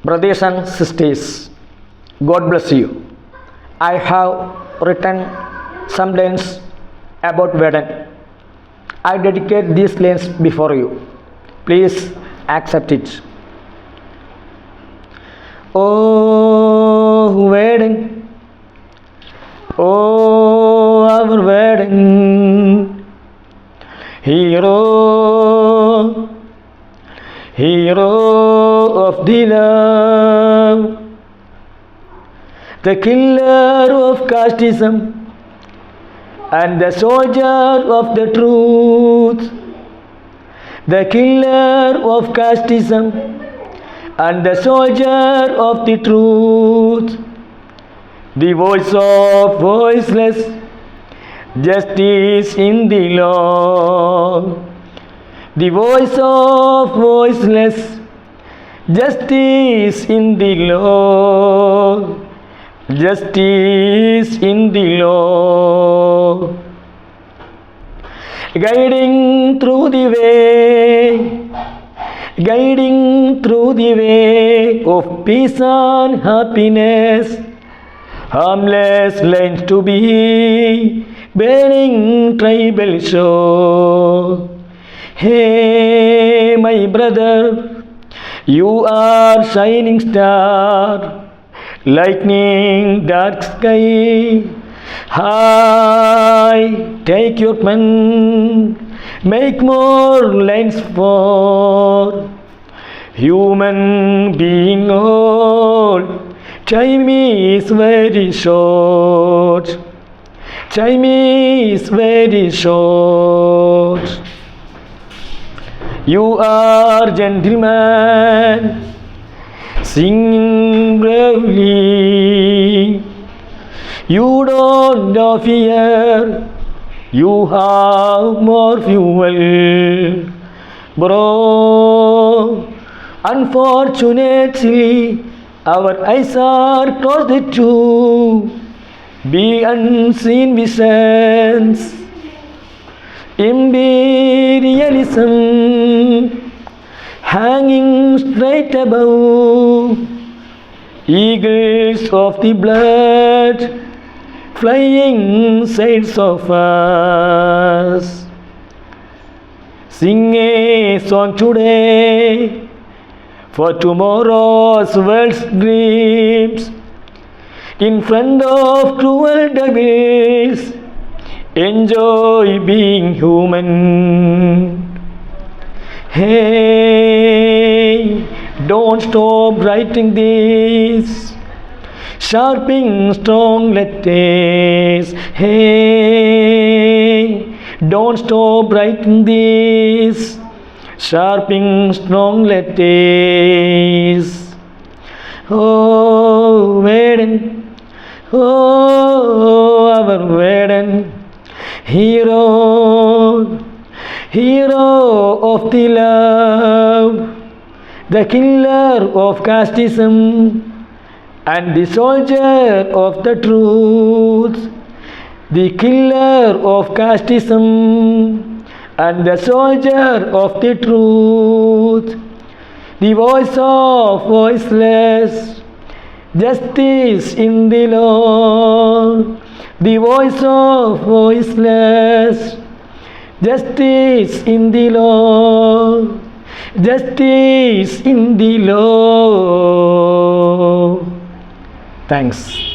Brothers and sisters, God bless you. I have written some lines about Veden. I dedicate these lines before you. Please accept it. Oh, Veden. Oh, our Veden. Hero of the love, the killer of casteism and the soldier of the truth, the killer of casteism and the soldier of the truth, the voice of voiceless, justice in the law. The voice of voiceless, justice in the law, justice in the law. Guiding through the way of peace and happiness, harmless lines to be bearing tribal show. Hey, my brother, you are shining star, lightning dark sky. High, take your pen, make more lines for human being old. Time is very short. Time is very short. You are gentleman, singing bravely. You don't have fear, you have more fuel, bro. Unfortunately, our eyes are closed to be unseen visions. Imperialism hanging straight above, eagles of the blood flying sides of us. Sing a song today for tomorrow's world's dreams. In front of cruel devils, enjoy being human. Hey, don't stop writing this, sharpening strong letters. Hey, don't stop writing this, sharpening strong letters. Oh, Veden, oh, our Veden. Hero of the love, the killer of casteism and the soldier of the truth, the killer of casteism and the soldier of the truth, the voice of voiceless, justice in the law. The voice of voiceless, justice in the law, justice in the law. Thanks.